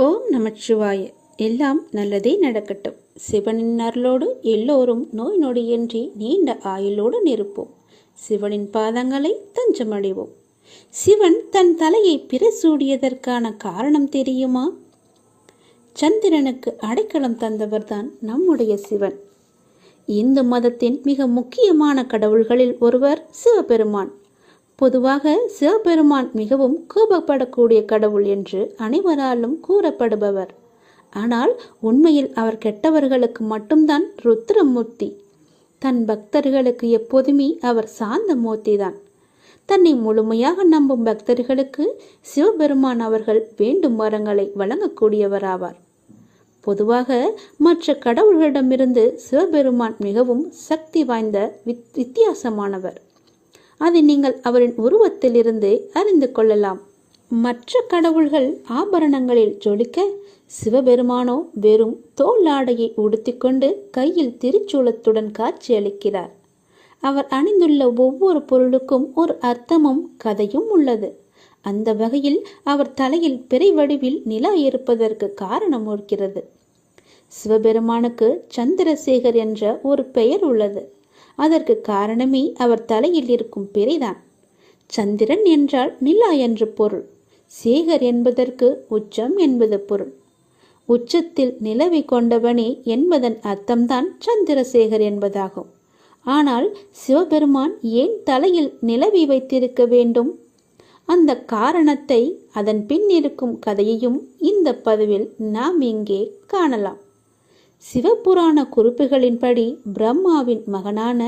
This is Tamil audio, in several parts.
ஓம் நமச்சிவாய. எல்லாம் நல்லதே நடக்கட்டும். சிவனின் அருளோடு எல்லோரும் நோய் நொடியின்றி நீண்ட ஆயுளோடு நிற்போம். சிவனின் பாதங்களை தஞ்சமடைவோம். சிவன் தன் தலையை பிரசூடியதற்கான காரணம் தெரியுமா? சந்திரனுக்கு அடைக்கலம் தந்தவர்தான் நம்முடைய சிவன். இந்து மதத்தின் மிக முக்கியமான கடவுள்களில் ஒருவர் சிவபெருமான். பொதுவாக சிவபெருமான் மிகவும் கோபப்படக்கூடிய கடவுள் என்று அனைவராலும் கூறப்படுபவர். ஆனால் உண்மையில் அவர் கெட்டவர்களுக்கு மட்டும்தான் ருத்ரமூர்த்தி. தன் பக்தர்களுக்கு எப்போதுமே அவர் சாந்த மூர்த்தி தான். தன்னை முழுமையாக நம்பும் பக்தர்களுக்கு சிவபெருமான் அவர்கள் வேண்டும் வரங்களை வழங்கக்கூடியவராவார். பொதுவாக மற்ற கடவுள்களிடமிருந்து சிவபெருமான் மிகவும் சக்தி வாய்ந்த வித்தியாசமானவர். அதை நீங்கள் அவரின் உருவத்திலிருந்து அறிந்து கொள்ளலாம். மற்ற கடவுள்கள் ஆபரணங்களில் ஜொலிக்க, சிவபெருமானோ வெறும் தோல் ஆடையை உடுத்திக்கொண்டு கையில் திருச்சூலத்துடன் காட்சியளிக்கிறார். அவர் அணிந்துள்ள ஒவ்வொரு பொருளுக்கும் ஒரு அர்த்தமும் கதையும் உள்ளது. அந்த வகையில் அவர் தலையில் பிறை வடிவில் நிலா இருப்பதற்கு காரணம் இருக்கிறது. சிவபெருமானுக்கு சந்திரசேகர் என்ற ஒரு பெயர் உள்ளது. அதற்கு காரணமே அவர் தலையில் இருக்கும் பிறைதான். சந்திரன் என்றால் நிலா என்று பொருள். சேகர் என்பதற்கு உச்சம் என்பது பொருள். உச்சத்தில் நிலவை கொண்டவனே என்பதன் அர்த்தம்தான் சந்திரசேகர் என்பதாகும். ஆனால் சிவபெருமான் ஏன் தலையில் நிலவை வைத்திருக்க வேண்டும்? அந்த காரணத்தை, அதன் பின் இருக்கும் கதையையும் இந்த பதிவில் நாம் இங்கே காணலாம். சிவபுராண குறிப்புகளின்படி பிரம்மாவின் மகனான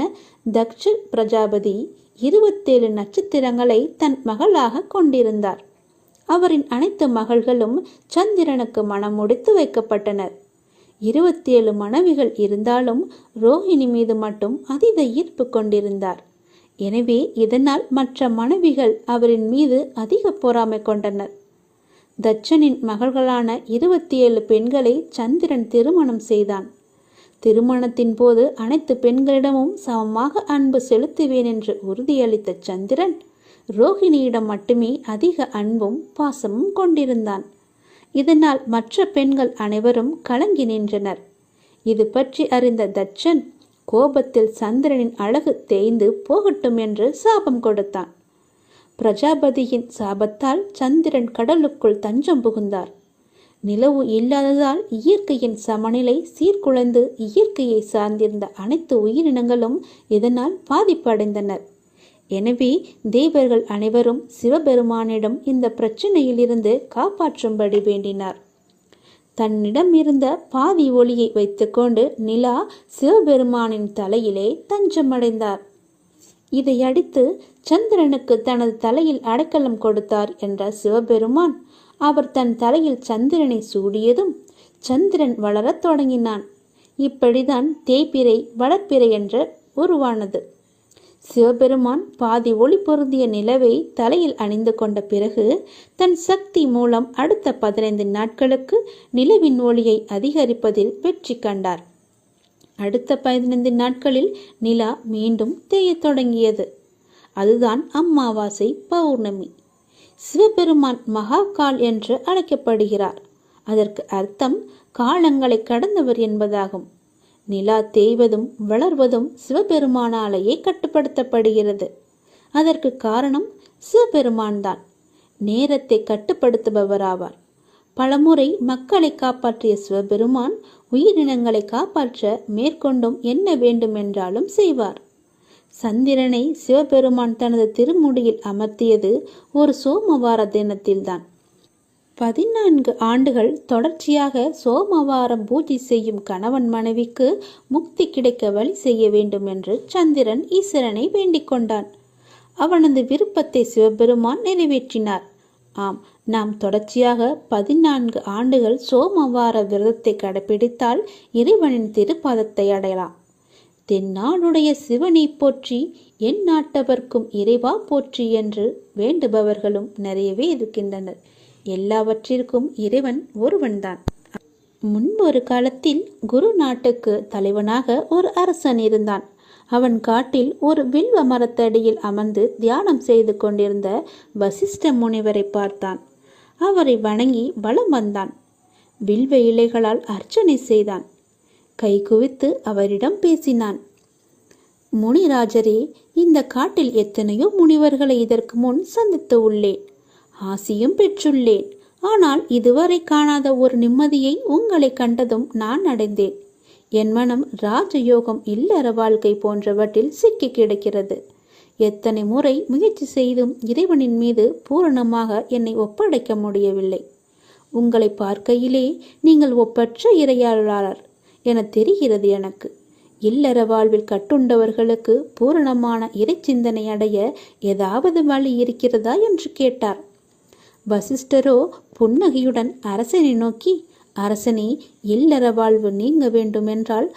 தக்ஷ பிரஜாபதி 27 நட்சத்திரங்களை தன் மகளாக கொண்டிருந்தார். அவரின் அனைத்து மகள்களும் சந்திரனுக்கு மணம் முடித்து வைக்கப்பட்டனர். 27 மனைவிகள் இருந்தாலும் ரோஹிணி மீது மட்டும் அதீத ஈர்ப்பு கொண்டிருந்தார். எனவே இதனால் மற்ற மனைவிகள் அவரின் மீது அதிக பொறாமை கொண்டனர். தட்சனின் மகள்களான 27 பெண்களை சந்திரன் திருமணம் செய்தான். திருமணத்தின் போது அனைத்து பெண்களிடமும் சமமாக அன்பு செலுத்துவேன் என்று உறுதியளித்த சந்திரன் ரோஹிணியிடம் மட்டுமே அதிக அன்பும் பாசமும் கொண்டிருந்தான். இதனால் மற்ற பெண்கள் அனைவரும் கலங்கி நின்றனர். இது பற்றி அறிந்த தட்சன் கோபத்தில் சந்திரனின் அழகு தேய்ந்து போகட்டும் என்று சாபம் கொடுத்தான். பிரஜாபதியின் சாபத்தால் சந்திரன் கடலுக்குள் தஞ்சம் புகுந்தார். நிலவு இல்லாததால் இயற்கையின் சமநிலை சீர்குலைந்து இயற்கையை சார்ந்திருந்த அனைத்து உயிரினங்களும் இதனால் பாதிப்படைந்தனர். எனவே தேவர்கள் அனைவரும் சிவபெருமானிடம் இந்த பிரச்சனையிலிருந்து காப்பாற்றும்படி வேண்டினார். தன்னிடம் இருந்த பாதி ஒளியை வைத்துக்கொண்டு நிலா சிவபெருமானின் தலையிலே தஞ்சமடைந்தார். இதையடுத்து சந்திரனுக்கு தனது தலையில் அடைக்கலம் கொடுத்தார் என்ற சிவபெருமான் அவர் தன் தலையில் சந்திரனை சூடியதும் சந்திரன் வளரத் தொடங்கினான். இப்படிதான் தேய்பிறை வளர்ப்பிறை என்று உருவானது. சிவபெருமான் பாதி ஒளி பொருந்திய நிலவை தலையில் அணிந்து கொண்ட பிறகு தன் சக்தி மூலம் அடுத்த 15 நாட்களுக்கு நிலவின் ஒளியை அதிகரிப்பதில் வெற்றி கண்டார். அடுத்த 15 நாட்களில் நிலா மீண்டும் தேயத் தொடங்கியது. அதுதான் அமாவாசை பௌர்ணமி. சிவபெருமான் மகாகால் என்று அழைக்கப்படுகிறார். அதற்கு அர்த்தம் காலங்களை கடந்தவர் என்பதாகும். நிலா தேய்வதும் வளர்வதும் சிவபெருமானாலேயே கட்டுப்படுத்தப்படுகிறது. அதற்கு காரணம் சிவபெருமான் தான். நேரத்தை கட்டுப்படுத்துபவராவார். பலமுறை மக்களை காப்பாற்றிய சிவபெருமான் உயிரினங்களை காப்பாற்ற மேற்கொண்டும் என்ன வேண்டும் என்றாலும் செய்வார். சந்திரனை சிவபெருமான் தனது திருமுடியில் அமர்த்தியது ஒரு சோமவார தினத்தில்தான். 14 ஆண்டுகள் தொடர்ச்சியாக சோமவாரம் பூஜை செய்யும் கணவன் மனைவிக்கு முக்தி கிடைக்க வழி செய்ய வேண்டும் என்று சந்திரன் ஈஸ்வரனை வேண்டிக் கொண்டான். அவனது விருப்பத்தை சிவபெருமான் நிறைவேற்றினார். ஆம், நாம் தொடர்ச்சியாக 14 ஆண்டுகள் சோமவார விரதத்தை கடைபிடித்தால் இறைவனின் திருப்பாதத்தை அடையலாம். தென்னாடுடைய சிவனை போற்றி, என் நாட்டவர்க்கும் இறைவா போற்றி என்று வேண்டுபவர்களும் நிறையவே இருக்கின்றனர். எல்லாவற்றிற்கும் இறைவன் ஒருவன்தான். முன்பொரு காலத்தில் குரு நாட்டுக்கு தலைவனாக ஒரு அரசன் இருந்தான். அவன் காட்டில் ஒரு வில்வ மரத்தடியில் அமர்ந்து தியானம் செய்து கொண்டிருந்த வசிஷ்ட முனிவரை பார்த்தான். அவரை வணங்கி வலம் வந்தான். வில்வ இலைகளால் அர்ச்சனை செய்தான். கை குவித்து அவரிடம் பேசினான். முனிராஜரே, இந்த காட்டில் எத்தனையோ முனிவர்களை இதற்கு முன் சந்தித்து உள்ளேன். ஆசியும் பெற்றுள்ளேன். ஆனால் இதுவரை காணாத ஒரு நிம்மதியை உங்களை கண்டதும் நான் அடைந்தேன். என் மனம் ராஜயோகம், இல்லற வாழ்க்கை போன்றவற்றில் சிக்கி கிடக்கிறது. எத்தனை முறை முயற்சி செய்தும் இறைவனின் மீது பூரணமாக என்னை ஒப்படைக்க முடியவில்லை. உங்களை பார்க்கையிலே நீங்கள் ஒப்பற்ற இறையாளர் என தெரிகிறது எனக்கு. இல்லற வாழ்வில் கட்டுண்டவர்களுக்கு பூரணமான இறை சிந்தனை அடைய ஏதாவது வழி இருக்கிறதா என்று கேட்டார். வசிஷ்டரோ புன்னகையுடன் அரசனை நோக்கி, அரசனே, இல்லற வாழ்வு நீங்க வேண்டுமென்றால்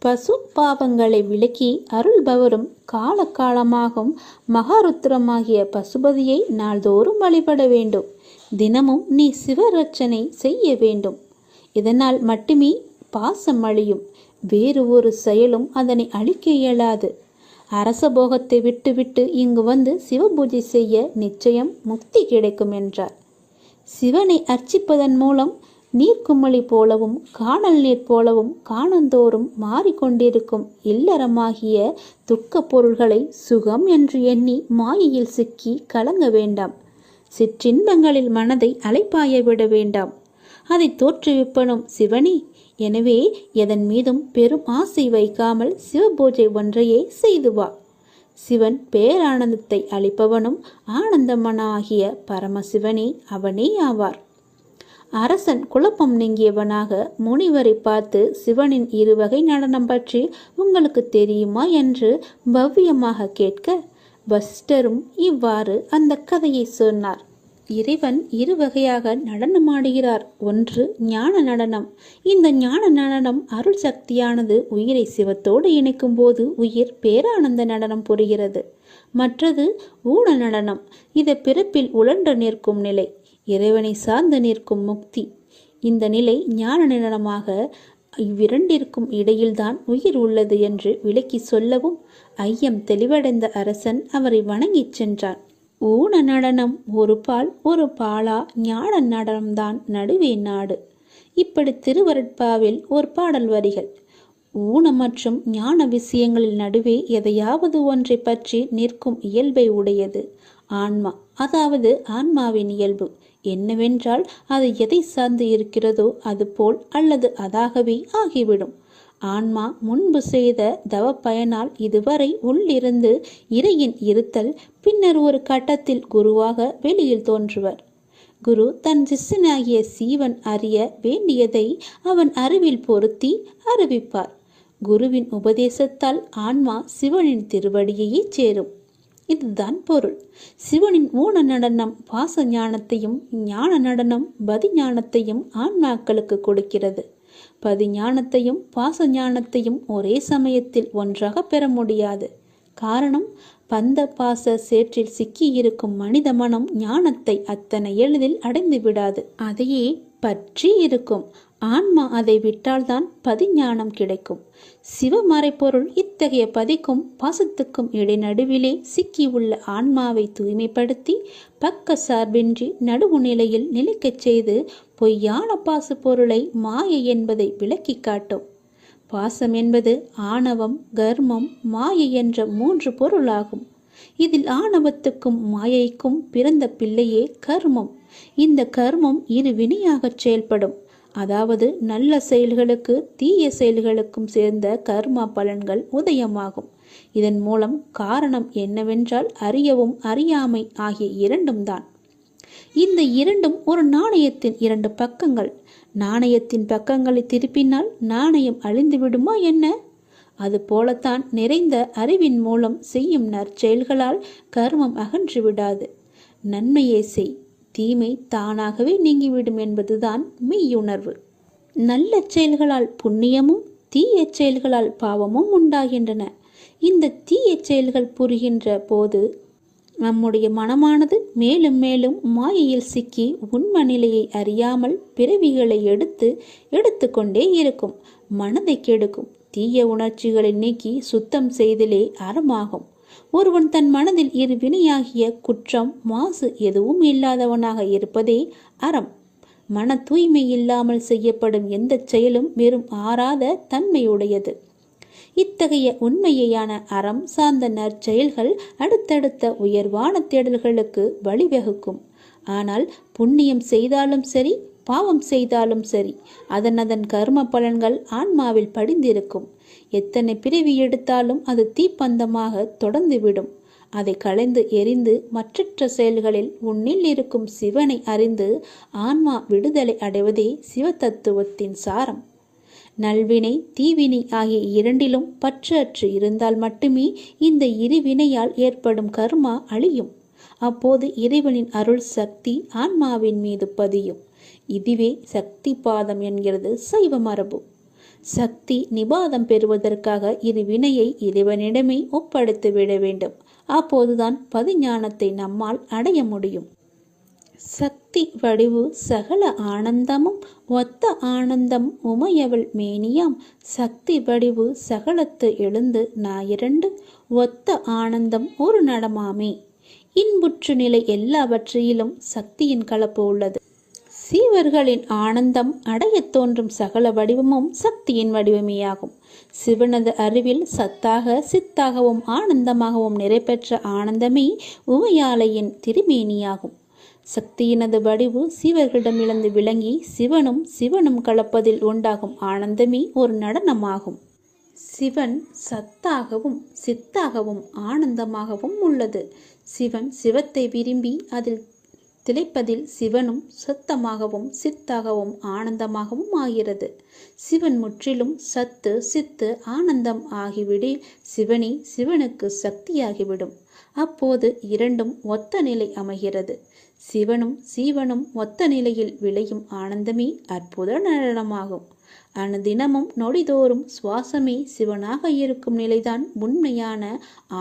பசு பாவங்களை விலக்கி அருள்பவரும் காலகாலமாகும் மகாருத்ரமாகிய பசுபதியை நாள்தோறும் வழிபட வேண்டும். தினமும் நீ சிவரட்சனை செய்ய வேண்டும். இதனால் மட்டுமே பாசம் அழியும். வேறு ஒரு செயலும் அதனை அழிக்க இயலாது. அரச போகத்தை விட்டுவிட்டு இங்கு வந்து சிவபூஜை செய்ய நிச்சயம் முக்தி கிடைக்கும் என்றார். சிவனை அர்ச்சிப்பதன் மூலம் நீர்க்குமிழி போலவும் காணல் நீர் போலவும் காணந்தோறும் மாறிக்கொண்டிருக்கும் இல்லறமாகிய துக்க பொருள்களை சுகம் என்று எண்ணி மாயையில் சிக்கி கலங்க வேண்டாம். சிற்றின்பங்களில் மனதை அலைப்பாய விட வேண்டாம். அதை தோற்றுவிப்பனும் சிவனே. எனவே எதன் மீதும் பெரும் ஆசை வைக்காமல் சிவபூஜை ஒன்றையே செய்து வா. சிவன் பேரானந்தத்தை அளிப்பவனும் ஆனந்தமனாகிய பரமசிவனே அவனே ஆவார். அரசன் குழப்பம் நீங்கியவனாக முனிவரை பார்த்து, சிவனின் இருவகை நடனம் பற்றி உங்களுக்கு தெரியுமா என்று பவ்யமாக கேட்க, வசிஷ்டரும் இவ்வாறு அந்த கதையை சொன்னார். இறைவன் இருவகையாக நடனமாடுகிறார். ஒன்று ஞான நடனம். இந்த ஞான நடனம் அருள் சக்தியானது உயிரை சிவத்தோடு இணைக்கும் போது உயிர் பேரானந்த நடனம் புரிகிறது. மற்றது ஊன நடனம். இது பிறப்பில் உழன்று நிற்கும் நிலை, இறைவனை சார்ந்து நிற்கும் முக்தி. இந்த நிலை ஞான நடனமாக. இவ்விரண்டிற்கும் இடையில்தான் உயிர் உள்ளது என்று விளக்கி சொல்லவும் ஐயம் தெளிவடைந்த அரசன் அவரை வணங்கிச் சென்றான். ஊன நடனம் ஒரு பால் ஒரு பாலா, ஞான நடனம்தான் நடுவே நாடு. இப்படி திருவருட்பாவில் ஒரு பாடல் வரிகள். ஊன மற்றும் ஞான விஷயங்களில் நடுவே எதையாவது ஒன்றை பற்றி நிற்கும் இயல்பை உடையது ஆன்மா. அதாவது ஆன்மாவின் இயல்பு என்னவென்றால் அது எதை சார்ந்து இருக்கிறதோ அது போல் அல்லது அதாகவே ஆகிவிடும். ஆன்மா முன்பு செய்த தவ பயனால் இதுவரை உள்ளிருந்து இறையின் இருத்தல், பின்னர் ஒரு கட்டத்தில் குருவாக வெளியில் தோன்றுவர். குரு தன் சிஷ்யனாகிய சீவன் அறிய வேண்டியதை அவன் அறிவில் பொருத்தி அறிவிப்பார். குருவின் உபதேசத்தால் ஆன்மா சிவனின் திருவடியையே சேரும். இதுதான் பொருள். சிவனின் ஊன நடனம் பாச ஞானத்தையும், ஞான நடனம் பதி ஞானத்தையும் ஆன்மாக்களுக்கு கொடுக்கிறது. பதி ஞானத்தையும் பாச ஞானத்தையும் ஒரே சமயத்தில் ஒன்றாக பெற முடியாது. காரணம், பந்த பாச சேற்றில் சிக்கியிருக்கும் மனித மனம் ஞானத்தை அத்தனை எளிதில் அடைந்து விடாது. அதையே பற்றி இருக்கும். ஆன்மா அதை விட்டால்தான் பதிஞானம் கிடைக்கும். சிவமறைப்பொருள் இத்தகைய பதிக்கும் பாசத்துக்கும் இடைநடுவிலே சிக்கியுள்ள ஆன்மாவை தூய்மைப்படுத்தி பக்க சார்பின்றி நடுவு நிலையில் நிலைக்கச் செய்து பொய்யான பாச பொருளை மாயை என்பதை விளக்கி காட்டும். பாசம் என்பது ஆணவம், கர்மம், மாயை என்ற 3 பொருளாகும். இதில் ஆணவத்துக்கும் மாயைக்கும் பிறந்த பிள்ளையே கர்மம். இந்த கர்மம் இரு வினையாகச் செயல்படும். அதாவது நல்ல செயல்களுக்கு தீய செயல்களுக்கும் சேர்ந்த கர்மா பலன்கள் உதயமாகும். இதன் மூலம் காரணம் என்னவென்றால் அறியவும் அறியாமை ஆகிய இரண்டும் தான். இந்த இரண்டும் ஒரு நாணயத்தின் 2 பக்கங்கள். நாணயத்தின் பக்கங்களை திருப்பினால் நாணயம் அழிந்து விடுமா என்ன? அது போலத்தான் நிறைந்த அறிவின் மூலம் செய்யும் நற்செயல்களால் கர்மம் அகன்று விடாது. நன்மையே செய், தீமை தானாகவே நீங்கிவிடும் என்பதுதான் மெய்யுணர்வு. நல்ல செயல்களால் புண்ணியமும் தீய செயல்களால் பாவமும் உண்டாகின்றன. இந்த தீய செயல்கள் புரிகின்ற போது நம்முடைய மனமானது மேலும் மேலும் மாயையில் சிக்கி உண்மை நிலையை அறியாமல் பிறவிகளை எடுத்து கொண்டே இருக்கும். மனதை கெடுக்கும். தீய உணர்ச்சிகளை நீக்கி சுத்தம் செய்தலே அறமாகும். ஒருவன் தன் மனதில் இரு வினையாகிய குற்றம் மாசு எதுவும் இல்லாதவனாக இருப்பதே அறம். மன தூய்மை இல்லாமல் செய்யப்படும் எந்த செயலும் வெறும் ஆறாத தன்மையுடையது. இத்தகைய உண்மையான அறம் சார்ந்த நற்செயல்கள் அடுத்தடுத்த உயர்வான தேடல்களுக்கு வழிவகுக்கும். ஆனால் புண்ணியம் செய்தாலும் சரி, பாவம் செய்தாலும் சரி, அதன் கர்ம பலன்கள் ஆன்மாவில் படிந்திருக்கும். எத்தனை பிறவி எடுத்தாலும் அது தீப்பந்தமாக தொடர்ந்துவிடும். அதை களைந்து எரிந்து மற்றற்ற செயல்களில் உன்னில் இருக்கும் சிவனை அறிந்து ஆன்மா விடுதலை அடைவதே சிவதத்துவத்தின் சாரம். நல்வினை தீவினை ஆகிய இரண்டிலும் பற்று இருந்தால் மட்டுமே இந்த இருவினையால் ஏற்படும் கர்மா அழியும். அப்போது இறைவனின் அருள் சக்தி ஆன்மாவின் மீது பதியும். இதுவே சக்தி பாதம் என்கிறது சைவ மரபு. சக்தி நிபாதம் பெறுவதற்காக இரு வினையை இறைவனிடமே ஒப்படைத்து விட வேண்டும். அப்போதுதான் பதிஞானத்தை நம்மால் அடைய முடியும். சக்தி வடிவு சகல ஆனந்தமும் ஒத்த ஆனந்தம் உமையவள் மேனியாம். சக்தி வடிவு சகலத்து எழுந்து ஞாயிரண்டு ஒத்த ஆனந்தம் ஒரு நடமாமே. இன்புற்று நிலை எல்லாவற்றிலும் சக்தியின் கலப்பு உள்ளது. சீவர்களின் ஆனந்தம் அடைய தோன்றும் சகல வடிவமும் சக்தியின் வடிவமேயாகும். சிவனது அறிவில் சத்தாக சித்தாகவும் ஆனந்தமாகவும் நிறைபெற்ற ஆனந்தமே உமையாலையின் திருமேனியாகும். சக்தியினது வடிவு சீவர்களிடமிருந்து விளங்கி சிவனும் கலப்பதில் உண்டாகும் ஆனந்தமே ஒரு நடனமாகும். சிவன் சத்தாகவும் சித்தாகவும் ஆனந்தமாகவும் உள்ளது. சிவன் சிவத்தை விரும்பி அதில் திளைப்பதில் சிவனும் சத்தமாகவும் சித்தாகவும் ஆனந்தமாகவும் ஆகிறது. சிவன் முற்றிலும் சத்து சித்து ஆனந்தம் ஆகிவிடில் சிவனுக்கு சக்தியாகிவிடும். அப்போது இரண்டும் ஒத்த நிலை அமைகிறது. சிவனும் சீவனும் ஒத்த நிலையில் விளையும் ஆனந்தமே அற்புத நடனமாகும். அனுதினமும் நொடிதோறும் சுவாசமே சிவனாக இருக்கும் நிலைதான் உண்மையான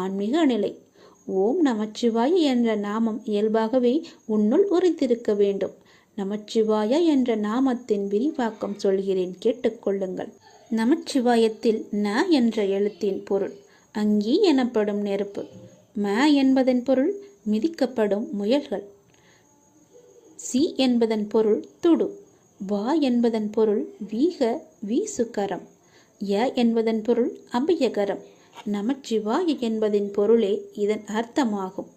ஆன்மீக நிலை. ஓம் நமச்சிவாய என்ற நாமம் இயல்பாகவே உன்னுள் உரைத்திருக்க வேண்டும். நமச்சிவாய என்ற நாமத்தின் விரிவாக்கம் சொல்கிறேன், கேட்டுக்கொள்ளுங்கள். நமச்சிவாயத்தில் ந என்ற எழுத்தின் பொருள் அங்கி எனப்படும் நெருப்பு. ம என்பதன் பொருள் மிதிக்கப்படும் முயல்கள். சி என்பதன் பொருள் துடு. வா என்பதன் பொருள் வீசுகரம். ய என்பதன் பொருள் அபயகரம். நமச்சிவாய என்பதின் பொருளே இதன் அர்த்தமாகும்.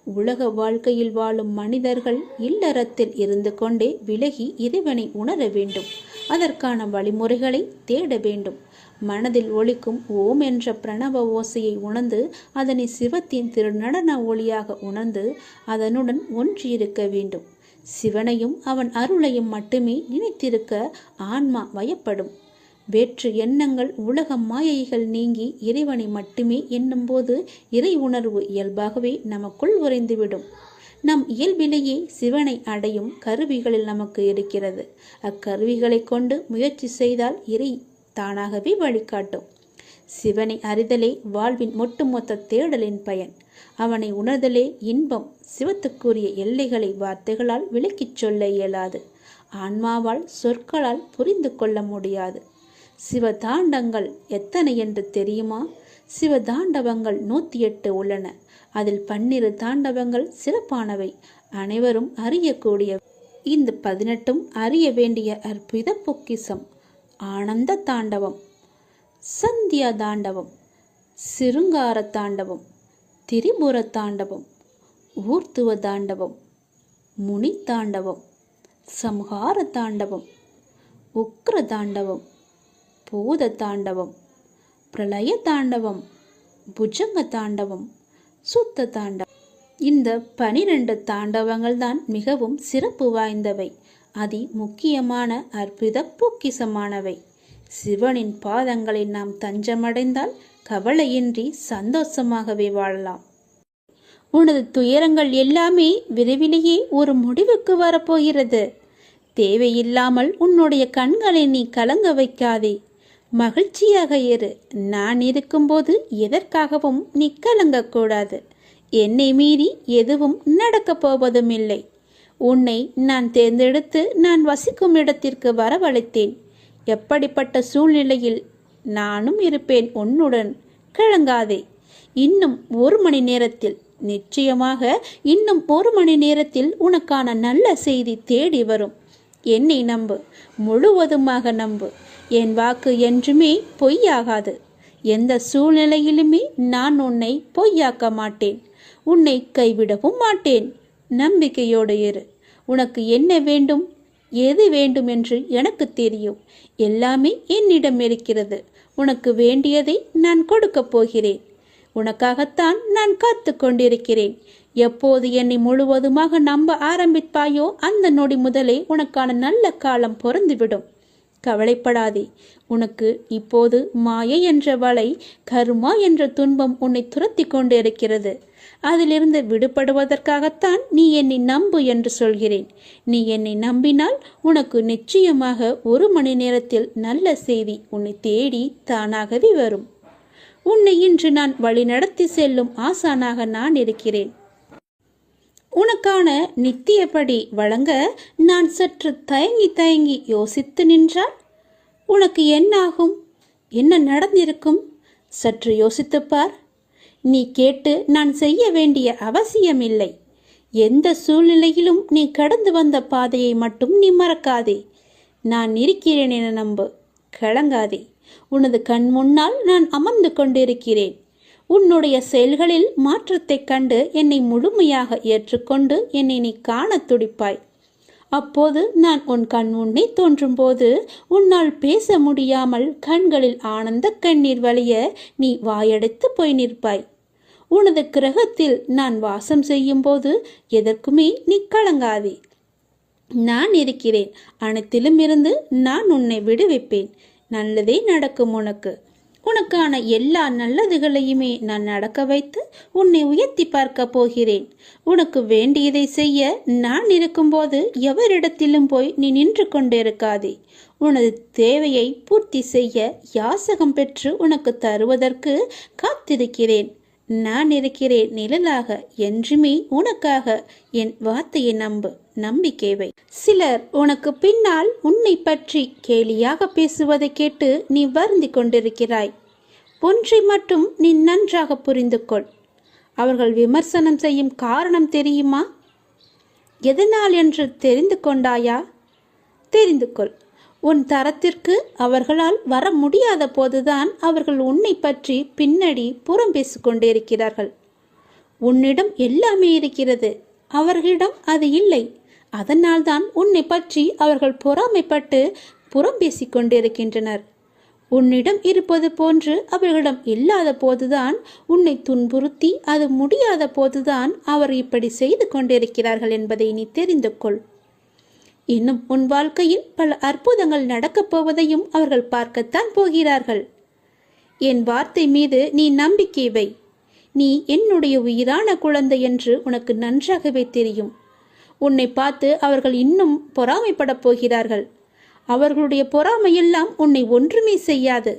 உலக வாழ்க்கையில் வாழும் மனிதர்கள் இல்லறத்தில் இருந்து கொண்டே விலகி இறைவனை உணர வேண்டும். அதற்கான வழிமுறைகளை தேட வேண்டும். மனதில் ஒலிக்கும் ஓம் என்ற பிரணவ ஓசையை உணர்ந்து அதனை சிவத்தின் திருநடன ஒளியாக உணர்ந்து அதனுடன் ஒன்றியிருக்க வேண்டும். சிவனையும் அவன் அருளையும் மட்டுமே நினைத்திருக்க ஆன்மா வயப்படும். வேற்று எண்ணங்கள் உலக மாயைகள் நீங்கி இறைவனை மட்டுமே எண்ணும்போது இறை உணர்வு இயல்பாகவே நமக்குள் உறைந்துவிடும். நம் இயல்பிலேயே சிவனை அடையும் கருவிகளில் நமக்கு இருக்கிறது. அக்கருவிகளை கொண்டு முயற்சி செய்தால் இறை தானாகவே வழிகாட்டும். சிவனை அறிதலே வாழ்வின் ஒட்டுமொத்த தேடலின் பயன். அவனை உணர்தலே இன்பம். சிவத்துக்குரிய எல்லைகளை வார்த்தைகளால் விளக்கிச் சொல்ல இயலாது. ஆன்மாவால் சொற்களால் புரிந்து கொள்ள முடியாது. சிவதாண்டங்கள் எத்தனை என்று தெரியுமா? சிவதாண்டவங்கள் 108 உள்ளன. அதில் 12 தாண்டவங்கள் சிறப்பானவை, அனைவரும் அறியக்கூடிய. இந்த 18ம் அறிய வேண்டிய அற்புத பொக்கிசம். ஆனந்த தாண்டவம், சந்தியா தாண்டவம், சிருங்கார தாண்டவம், திரிபுர தாண்டவம், ஊர்த்துவ தாண்டவம், முனி தாண்டவம், சம்ஹார தாண்டவம், உக்ர தாண்டவம், பூத தாண்டவம், பிரளய தாண்டவம், புஜங்க தாண்டவம், சுத்த தாண்டவம். இந்த 12 தாண்டவங்கள் தான் மிகவும் சிறப்பு வாய்ந்தவை, அதி முக்கியமான அற்புத பொக்கிசமானவை. சிவனின் பாதங்களில் நாம் தஞ்சமடைந்தால் கவலையின்றி சந்தோஷமாகவே வாழலாம். உனது துயரங்கள் எல்லாமே விரைவிலேயே ஒரு முடிவுக்கு வரப்போகிறது. தேவையில்லாமல் உன்னுடைய கண்களை நீ கலங்க வைக்காதே. மகிழ்ச்சியாக இரு. நான் இருக்கும்போது எதற்காகவும் நீ கலங்கக்கூடாது. என்னை மீறி எதுவும் நடக்கப் போவதும் இல்லை. உன்னை நான் தேர்ந்தெடுத்து நான் வசிக்கும் இடத்திற்கு வரவழைத்தேன். எப்படிப்பட்ட சூழ்நிலையில் நானும் இருப்பேன் உன்னுடன். கலங்காதே. இன்னும் 1 மணி நேரத்தில், நிச்சயமாக இன்னும் 1 மணி நேரத்தில் உனக்கான நல்ல செய்தி தேடி வரும். என்னை நம்பு, முழுவதுமாக நம்பு. என் வாக்கு என்றுமே பொய்யாகாது. எந்த சூழ்நிலையிலுமே நான் உன்னை பொய்யாக்க மாட்டேன். உன்னை கைவிடவும் மாட்டேன். நம்பிக்கையோடு இரு. உனக்கு என்ன வேண்டும், எது வேண்டும் என்று எனக்கு தெரியும். எல்லாமே என்னிடம் இருக்கிறது. உனக்கு வேண்டியதை நான் கொடுக்கப் போகிறேன். உனக்காகத்தான் நான் காத்து கொண்டிருக்கிறேன். எப்போது என்னை முழுவதுமாக நம்ப ஆரம்பிப்பாயோ அந்த நொடி முதலே உனக்கான நல்ல காலம் பொருந்துவிடும். கவலைப்படாதே. உனக்கு இப்போது மாயை என்ற வலை, கர்மா என்ற துன்பம் உன்னை துரத்தி கொண்டு இருக்கிறது. அதிலிருந்து விடுபடுவதற்காகத்தான் நீ என்னை நம்பு என்று சொல்கிறேன். நீ என்னை நம்பினால் உனக்கு நிச்சயமாக 1 மணி நேரத்தில் நல்ல செய்தி உன்னை தேடி தானாகவே வரும். உன்னை இன்று நான் வழிநடத்தி செல்லும் ஆசானாக நான் இருக்கிறேன். உனக்கான நித்தியப்படி வழங்க நான் சற்று தயங்கி யோசித்து நின்றால் உனக்கு என்னாகும்? என்ன நடந்திருக்கும்? சற்று யோசித்துப்பார். நீ கேட்டு நான் செய்ய வேண்டிய அவசியமில்லை. எந்த சூழ்நிலையிலும் நீ கடந்து வந்த பாதையை மட்டும் நீ மறக்காதே. நான் இருக்கிறேன் என நம்பு. கலங்காதே. உனது கண் முன்னால் நான் அமர்ந்து கொண்டிருக்கிறேன். உன்னுடைய செயல்களில் மாற்றத்தைக் கண்டு என்னை முழுமையாக ஏற்றுக்கொண்டு என்னை நீ காண துடிப்பாய். அப்போது நான் உன் கண் முன்னே தோன்றும் போது உன்னால் பேச முடியாமல் கண்களில் ஆனந்த கண்ணீர் வழிய நீ வாயடைத்து போய் நிற்பாய். உனது கிரகத்தில் நான் வாசம் செய்யும் போது எதற்குமே நீ கலங்காதே. நான் இருக்கிறேன். அனைத்திலும் இருந்து நான் உன்னை விடுவிப்பேன். நல்லதே நடக்கும். உனக்கான எல்லா நல்லதுகளையுமே நான் நடக்க வைத்து உன்னை உயர்த்தி பார்க்க போகிறேன். உனக்கு வேண்டியதை செய்ய நான் இருக்கும்போது எவரிடத்திலும் போய் நீ நின்று கொண்டிருக்காதே. உனது தேவையை பூர்த்தி செய்ய யாசகம் பெற்று உனக்கு தருவதற்கு காத்திருக்கிறேன். நான் இருக்கிறேன் நிழலாக. என்றுமே உனக்காக. என் வார்த்தையை நம்பு. நம்பிக்கை வை. சிலர் உனக்கு பின்னால் உன்னை பற்றி கேலியாக பேசுவதை கேட்டு நீ வருந்தி கொண்டிருக்கிறாய். ஒன்றை மட்டும் நீ நன்றாக புரிந்து கொள். அவர்கள் விமர்சனம் செய்யும் காரணம் தெரியுமா? எதனால் என்று தெரிந்து கொண்டாயா? தெரிந்து கொள். உன் தரத்திற்கு அவர்களால் வர முடியாத போதுதான் அவர்கள் உன்னை பற்றி பின்னாடி புறம் பேசிக்கொண்டிருக்கிறார்கள். உன்னிடம் எல்லாமே இருக்கிறது, அவர்களிடம் அது இல்லை. அதனால்தான் உன்னை பற்றி அவர்கள் பொறாமைப்பட்டு புறம் பேசிக்கொண்டிருக்கின்றனர். உன்னிடம் இருப்பது போன்று அவர்களிடம் இல்லாத போதுதான் உன்னை துன்புறுத்தி அது முடியாத போதுதான் அவர் இப்படி செய்து கொண்டிருக்கிறார்கள் என்பதை நீ தெரிந்து கொள். இன்னும் உன் வாழ்க்கையில் பல அற்புதங்கள் நடக்கப் போவதையும் அவர்கள் பார்க்கத்தான் போகிறார்கள். என் வார்த்தை மீது நீ நம்பிக்கை வை. நீ என்னுடைய உயிரான குழந்தை என்று உனக்கு நன்றாகவே தெரியும். உன்னை பார்த்து அவர்கள் இன்னும் பொறாமைப்படப் போகிறார்கள். அவர்களுடைய பொறாமையெல்லாம் உன்னை ஒன்றுமே செய்யாது.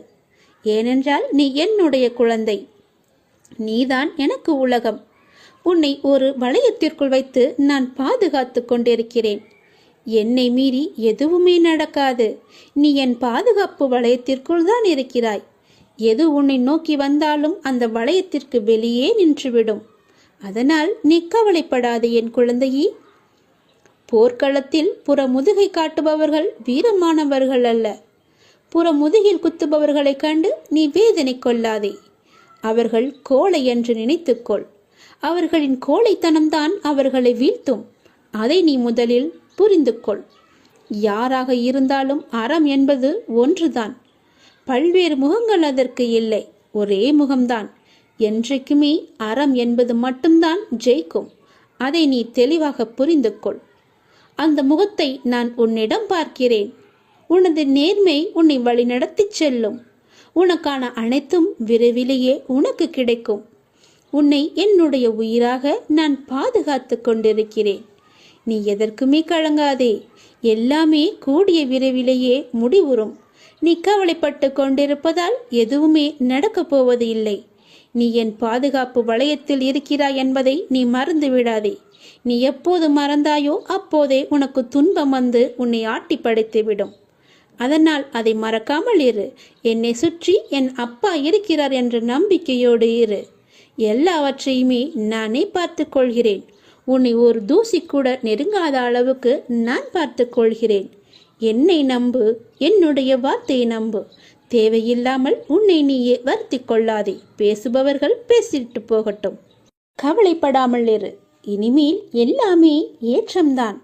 ஏனென்றால் நீ என்னுடைய குழந்தை. நீதான் எனக்கு உலகம். உன்னை ஒரு வளையத்திற்குள் வைத்து நான் பாதுகாத்து கொண்டிருக்கிறேன். என்னை மீறி எதுவுமே நடக்காது. நீ என் பாதுகாப்பு வளையத்திற்குள் தான் இருக்கிறாய். எது உன்னை நோக்கி வந்தாலும் அந்த வளையத்திற்கு வெளியே நின்றுவிடும். அதனால் நீ கவலைப்படாது என் குழந்தையே. போர்க்களத்தில் புறமுதுகை காட்டுபவர்கள் வீரமானவர்கள் அல்ல. புறமுதுகில் குத்துபவர்களை கண்டு நீ வேதனை கொள்ளாதே. அவர்கள் கோழை என்று நினைத்துக்கொள். அவர்களின் கோழைத்தனம்தான் அவர்களை வீழ்த்தும். அதை நீ முதலில் புரிந்து கொள். யாராக இருந்தாலும் அறம் என்பது ஒன்றுதான். பல்வேறு முகங்கள் அதற்கு இல்லை, ஒரே முகம்தான். என்றைக்குமே அறம் என்பது மட்டும்தான் ஜெயிக்கும். அதை நீ தெளிவாக புரிந்து கொள். அந்த முகத்தை நான் உன்னிடம் பார்க்கிறேன். உனது நேர்மை உன்னை வழிநடத்தி செல்லும். உனக்கான அனைத்தும் விரைவிலேயே உனக்கு கிடைக்கும். உன்னை என்னுடைய உயிராக நான் பாதுகாத்து கொண்டிருக்கிறேன். நீ எதற்குமே கலங்காதே. எல்லாமே கூடிய விரைவிலேயே முடிவுறும். நீ கவலைப்பட்டு கொண்டிருப்பதால் எதுவுமே நடக்கப் போவது இல்லை. நீ என் பாதுகாப்பு வளையத்தில் இருக்கிறாய் என்பதை நீ மறந்து விடாதே. நீ எப்போது மறந்தாயோ அப்போதே உனக்கு துன்பம் வந்து உன்னை ஆட்டி படைத்துவிடும். அதனால் அதை மறக்காமல் இரு. என்னை சுற்றி என் அப்பா இருக்கிறார் என்ற நம்பிக்கையோடு இரு. எல்லாவற்றையுமே நானே பார்த்து கொள்கிறேன். உன்னை ஒரு தூசி கூட நெருங்காத அளவுக்கு நான் பார்த்து கொள்கிறேன். என்னை நம்பு, என்னுடைய வார்த்தையை நம்பு. தேவையில்லாமல் உன்னை நீயே வருத்தி கொள்ளாதே. பேசுபவர்கள் பேசிட்டு போகட்டும், கவலைப்படாமல் இரு. இனிமேல் எல்லாமே ஏற்றம்தான்.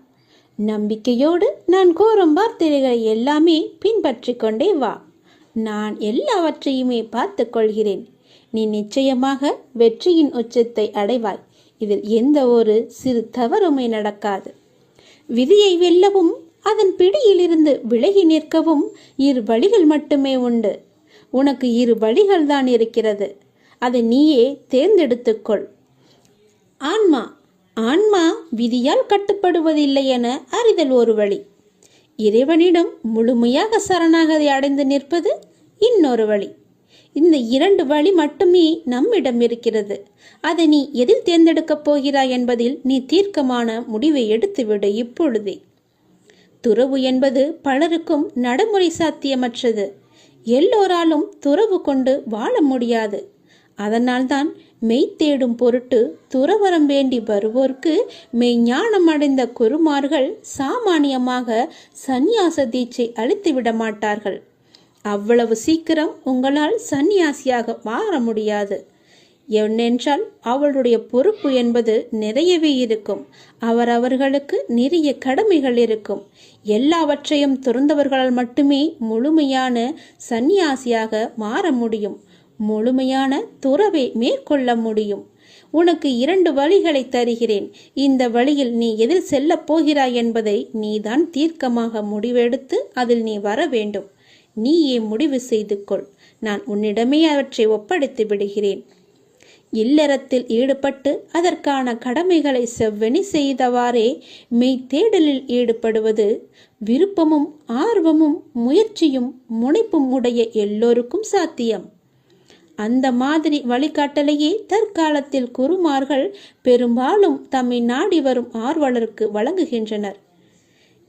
நம்பிக்கையோடு நான் கூறும் வார்த்தைகளை எல்லாமே பின்பற்றி கொண்டே வா. நான் எல்லாவற்றையுமே பார்த்து கொள்கிறேன். நீ நிச்சயமாக வெற்றியின் உச்சத்தை அடைவாய். இதில் எந்த ஒரு சிறு தவறுமே நடக்காது. விதியை வெல்லவும் அதன் பிடியிலிருந்து விலகி நிற்கவும் 2 வழிகள் மட்டுமே உண்டு. உனக்கு 2 வழிகள் தான் இருக்கிறது. அதை நீயே தேர்ந்தெடுத்துக்கொள். ஆன்மா ஆன்மா விதியால் கட்டுப்படுவதில்லை என அறிதல் ஒரு வழி. இறைவனிடம் முழுமையாக சரணாகதி அடைந்து நிற்பது இன்னொரு வழி. இந்த 2 வழி மட்டுமே நம்மிடம் இருக்கிறது. அதை நீ எதில் தேர்ந்தெடுக்கப் போகிறாய் என்பதில் நீ தீர்க்கமான முடிவை எடுத்துவிடு இப்பொழுதே. துறவு என்பது பலருக்கும் நடைமுறை சாத்தியமற்றது. எல்லோராலும் துறவு கொண்டு வாழ முடியாது. அதனால்தான் மெய் தேடும் பொருட்டு துறவரம் வேண்டி வருவோர்க்கு மெய்ஞானம் அடைந்த குருமார்கள் சாமானியமாக சந்நியாச தீட்சை அளித்து விட மாட்டார்கள். அவ்வளவு சீக்கிரம் உங்களால் சந்நியாசியாக மாற முடியாது. ஏனென்றால் அவளுடைய பொறுப்பு என்பது நிறையவே இருக்கும். அவர்களுக்கு நிறைய கடமைகள் இருக்கும். எல்லாவற்றையும் துறந்தவர்களால் மட்டுமே முழுமையான சந்நியாசியாக மாற முடியும். முழுமையான துறவை மேற்கொள்ள முடியும். உனக்கு 2 வழிகளை தருகிறேன். இந்த வழியில் நீ எதில் செல்லப் போகிறாய் என்பதை நீதான் தீர்க்கமாக முடிவெடுத்து அதில் நீ வர வேண்டும். நீயே முடிவு செய்து கொள். நான் உன்னிடமே அவற்றை ஒப்படைத்து விடுகிறேன். இல்லறத்தில் ஈடுபட்டு அதற்கான கடமைகளை செவ்வனி செய்தவாறே மெய் தேடலில் ஈடுபடுவது விருப்பமும் ஆர்வமும் முயற்சியும் முனைப்பும் உடைய எல்லோருக்கும் சாத்தியம். அந்த மாதிரி வழிகாட்டலையே தற்காலத்தில் குருமார்கள் பெரும்பாலும் தம்மை நாடி வரும் ஆர்வலருக்கு வழங்குகின்றனர்.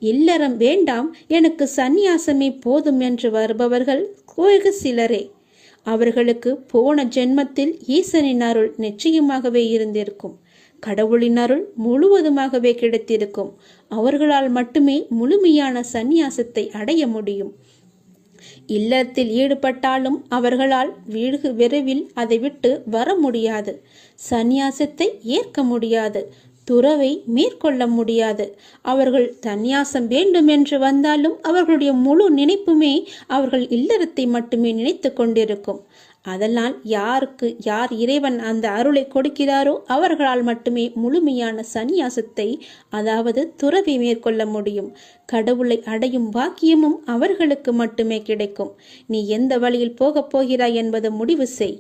இல்லறம் வேண்டாம், எனக்கு சந்நியாசமே போதும் என்று வருபவர்கள் வெகு சிலரே. அவர்களுக்கு போன ஜென்மத்தில் ஈசனின் அருள் நிச்சயமாகவே இருந்திருக்கும். கடவுளின் அருள் முழுவதுமாகவே கிடைத்திருக்கும். அவர்களால் மட்டுமே முழுமையான சந்நியாசத்தை அடைய முடியும். இல்லத்தில் ஈடுபட்டாலும் அவர்களால் வெகு விரைவில் அதை விட்டு வர முடியாது. சந்நியாசத்தை ஏற்க முடியாது. துறவை மேற்கொள்ள முடியாது. அவர்கள் சந்நியாசம் வேண்டும் என்று வந்தாலும் அவர்களுடைய முழு நினைப்புமே அவர்கள் இல்லறத்தை மட்டுமே நினைத்து கொண்டிருக்கும். அதனால் யாருக்கு யார் இறைவன் அந்த அருளை கொடுக்கிறாரோ அவர்களால் மட்டுமே முழுமையான சந்நியாசத்தை, அதாவது துறவை மேற்கொள்ள முடியும். கடவுளை அடையும் பாக்கியமும் அவர்களுக்கு மட்டுமே கிடைக்கும். நீ எந்த வழியில் போகப் போகிறாய் என்பது முடிவு செய்.